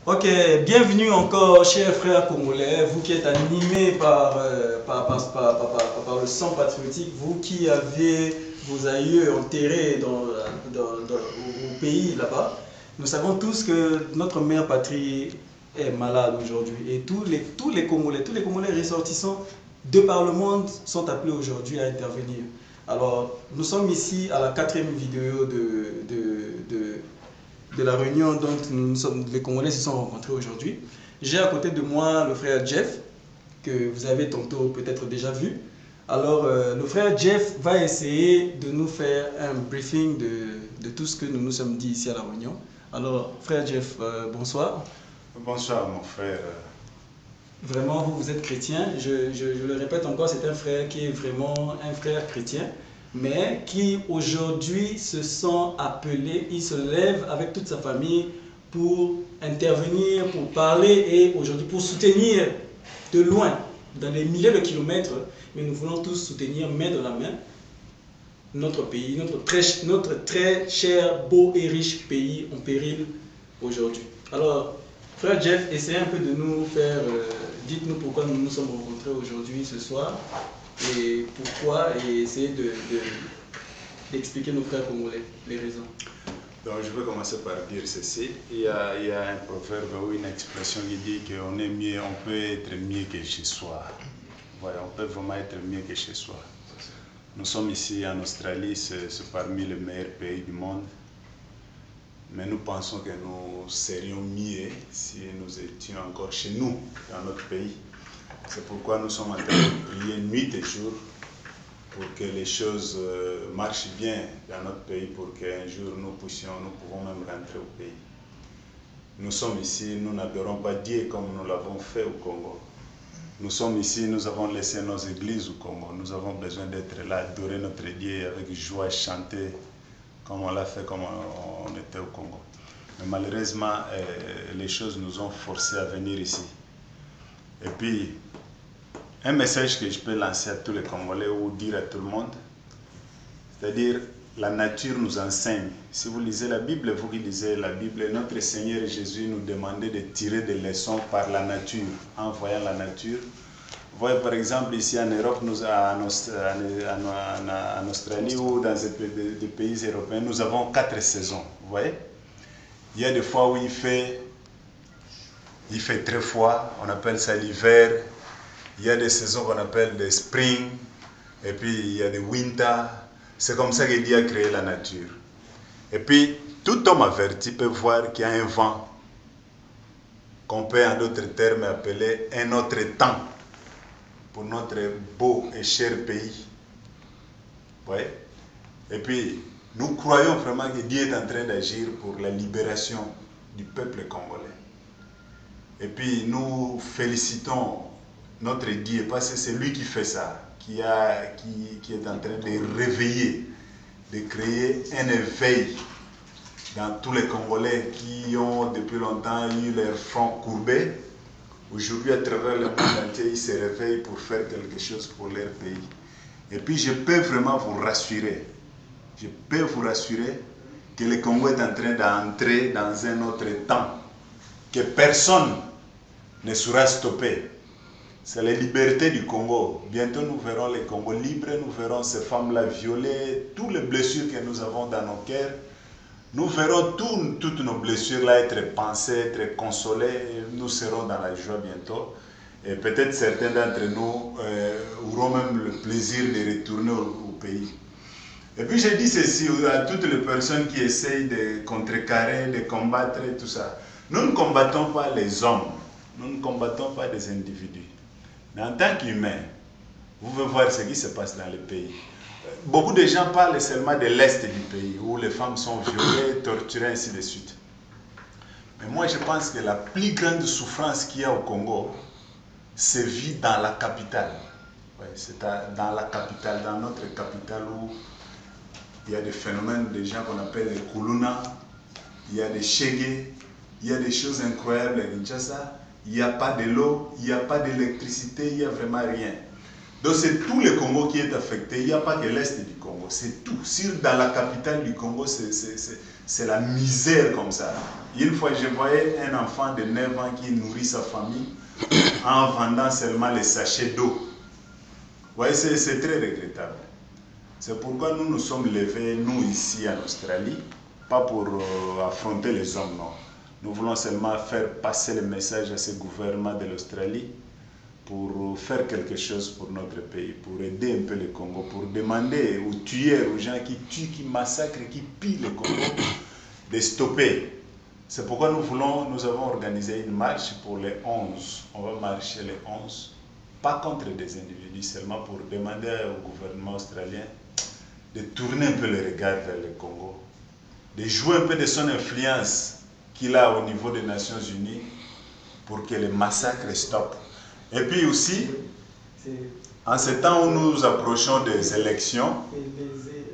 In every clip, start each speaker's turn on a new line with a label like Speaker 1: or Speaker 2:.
Speaker 1: Ok, bienvenue encore, chers frères congolais, vous qui êtes animés par le sang patriotique, vous qui avez vos aïeux enterrés au pays là-bas. Nous savons tous que notre mère patrie est malade aujourd'hui et tous les Congolais ressortissants de par le monde sont appelés aujourd'hui à intervenir. Alors, nous sommes ici à la 4e vidéo de la réunion dont les Congolais se sont rencontrés aujourd'hui. J'ai à côté de moi le frère Jeff, que vous avez tantôt peut-être déjà vu. Alors, le frère Jeff va essayer de nous faire un briefing de tout ce que nous nous sommes dit ici à la réunion. Alors, frère Jeff, bonsoir.
Speaker 2: Bonsoir, mon frère.
Speaker 1: Vraiment, vous êtes chrétien. Je le répète encore, c'est un frère qui est vraiment un frère chrétien, mais qui aujourd'hui se sent appelé, il se lève avec toute sa famille pour intervenir, pour parler et aujourd'hui pour soutenir de loin, dans des milliers de kilomètres, mais nous voulons tous soutenir main dans la main notre pays, notre très cher, beau et riche pays en péril aujourd'hui. Alors, frère Jeff, essayez un peu de nous faire, dites-nous pourquoi nous nous sommes rencontrés aujourd'hui, ce soir, et pourquoi, et essayez d'expliquer nos frères congolais les raisons.
Speaker 2: Donc, je vais commencer par dire ceci. Il y a un proverbe ou une expression qui dit qu'on est mieux, on peut être mieux que chez soi. Voilà, on peut vraiment être mieux que chez soi. Nous sommes ici en Australie, c'est parmi les meilleurs pays du monde. Mais nous pensons que nous serions mieux si nous étions encore chez nous, dans notre pays. C'est pourquoi nous sommes en train de prier nuit et jour pour que les choses marchent bien dans notre pays, pour qu'un jour nous pouvons même rentrer au pays. Nous sommes ici, nous n'adorons pas Dieu comme nous l'avons fait au Congo. Nous sommes ici, nous avons laissé nos églises au Congo. Nous avons besoin d'être là, adorer notre Dieu avec joie, chanter comme on l'a fait, comme on était au Congo. Mais malheureusement, les choses nous ont forcés à venir ici. Et puis, un message que je peux lancer à tous les Congolais ou dire à tout le monde, c'est-à-dire la nature nous enseigne. Si vous lisez la Bible, vous qui lisez la Bible, notre Seigneur Jésus nous demandait de tirer des leçons par la nature, en voyant la nature. Vous voyez par exemple ici en Europe, en Australie ou dans des pays européens, nous avons 4 saisons. Vous voyez? Il y a des fois où il fait très froid, on appelle ça l'hiver. Il y a des saisons qu'on appelle des spring, et puis il y a des winter. C'est comme ça que Dieu a créé la nature. Et puis, tout homme averti peut voir qu'il y a un vent qu'on peut en d'autres termes appeler un autre temps pour notre beau et cher pays. Ouais. Et puis, nous croyons vraiment que Dieu est en train d'agir pour la libération du peuple congolais. Et puis, nous félicitons notre Dieu parce que c'est lui qui fait ça, qui est en train de réveiller, de créer un éveil dans tous les Congolais qui ont depuis longtemps eu leur front courbé. Aujourd'hui, à travers le monde entier, ils se réveillent pour faire quelque chose pour leur pays. Et puis, je peux vraiment vous rassurer, que le Congo est en train d'entrer dans un autre temps, que personne ne sera stoppé. C'est la liberté du Congo. Bientôt, nous verrons les Congos libres, nous verrons ces femmes-là violées, toutes les blessures que nous avons dans nos cœurs. Nous verrons toutes nos blessures-là être pensées, être consolées. Nous serons dans la joie bientôt. Et peut-être certains d'entre nous auront même le plaisir de retourner au pays. Et puis, je dis ceci à toutes les personnes qui essayent de contrecarrer, de combattre et tout ça. Nous ne combattons pas les hommes. Nous ne combattons pas des individus. Mais en tant qu'humain, vous pouvez voir ce qui se passe dans le pays. Beaucoup de gens parlent seulement de l'Est du pays, où les femmes sont violées, torturées, ainsi de suite. Mais moi, je pense que la plus grande souffrance qu'il y a au Congo se vit dans la capitale. Ouais, c'est dans la capitale, dans notre capitale, où il y a des phénomènes de gens qu'on appelle les Kuluna, il y a des Chege, il y a des choses incroyables à Kinshasa. Il n'y a pas de l'eau, il n'y a pas d'électricité, il n'y a vraiment rien. Donc c'est tout le Congo qui est affecté, il n'y a pas que l'Est du Congo. c'est tout. Dans la capitale du Congo, c'est la misère comme ça. Une fois, je voyais un enfant de 9 ans qui nourrit sa famille en vendant seulement les sachets d'eau. Vous voyez, c'est très regrettable. C'est pourquoi nous nous sommes levés, nous ici en Australie, pas pour affronter les hommes, non. Nous voulons seulement faire passer le message à ce gouvernement de l'Australie pour faire quelque chose pour notre pays, pour aider un peu le Congo, pour demander aux tueurs, aux gens qui tuent, qui massacrent, qui pillent le Congo, de stopper. C'est pourquoi nous avons organisé une marche pour les 11. On va marcher les 11, pas contre des individus, seulement pour demander au gouvernement australien de tourner un peu le regard vers le Congo, de jouer un peu de son influence qu'il a au niveau des Nations Unies pour que les massacres stoppent. Et puis aussi, en ce temps où nous approchons des élections,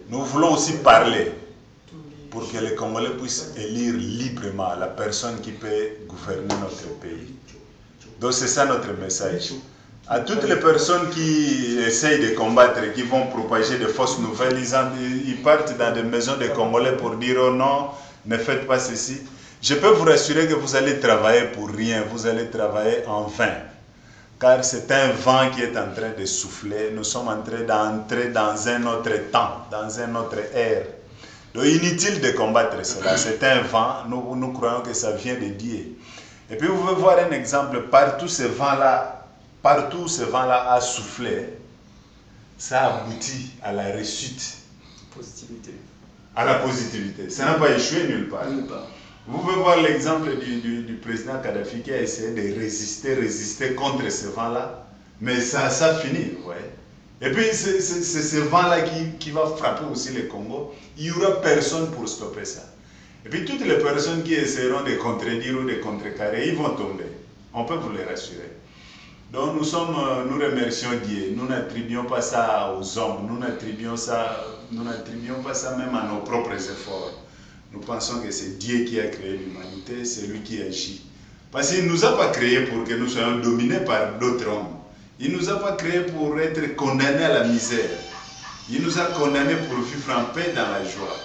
Speaker 2: nous voulons aussi parler pour que les Congolais puissent élire librement la personne qui peut gouverner notre pays. Donc c'est ça notre message. À toutes les personnes qui essayent de combattre, qui vont propager de fausses nouvelles, ils partent dans des maisons de Congolais pour dire oh non, ne faites pas ceci. Je peux vous rassurer que vous allez travailler pour rien, vous allez travailler en vain. Car c'est un vent qui est en train de souffler. Nous sommes en train d'entrer dans un autre temps, dans un autre ère. Donc inutile de combattre cela. C'est un vent, nous croyons que ça vient de Dieu. Et puis vous pouvez voir un exemple, partout ce vent-là a soufflé, ça aboutit à la réussite.
Speaker 1: Positivité.
Speaker 2: À la positivité. Ça n'a pas échoué nulle part.
Speaker 1: Nulle part.
Speaker 2: Vous pouvez voir l'exemple du président Kadhafi qui a essayé de résister contre ce vent-là, mais ça finit. Ouais. Et puis c'est ce vent-là qui va frapper aussi le Congo. Il n'y aura personne pour stopper ça. Et puis toutes les personnes qui essaieront de contredire ou de contrecarrer, ils vont tomber. On peut vous le rassurer. Donc nous remercions Dieu. Nous n'attribuons pas ça aux hommes. Nous n'attribuons pas ça même à nos propres efforts. Nous pensons que c'est Dieu qui a créé l'humanité, c'est lui qui agit. Parce qu'il ne nous a pas créés pour que nous soyons dominés par d'autres hommes. Il ne nous a pas créés pour être condamnés à la misère. Il nous a condamnés pour vivre en paix dans la joie.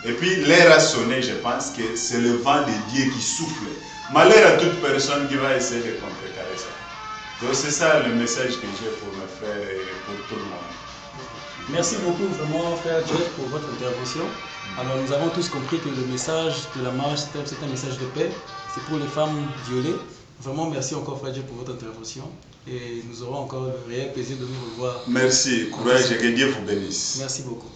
Speaker 2: Et puis l'air a sonné, je pense que c'est le vent de Dieu qui souffle. Malheur à toute personne qui va essayer de contrecarrer ça. Donc c'est ça le message que j'ai pour mes frères et pour tout le monde.
Speaker 1: Merci beaucoup vraiment frère Jeff pour votre intervention. Alors nous avons tous compris que le message de la marche c'est un message de paix, c'est pour les femmes violées. Vraiment merci encore frère Jeff pour votre intervention et nous aurons encore le réel plaisir de nous revoir.
Speaker 2: Merci, courage et que Dieu vous bénisse.
Speaker 1: Merci beaucoup.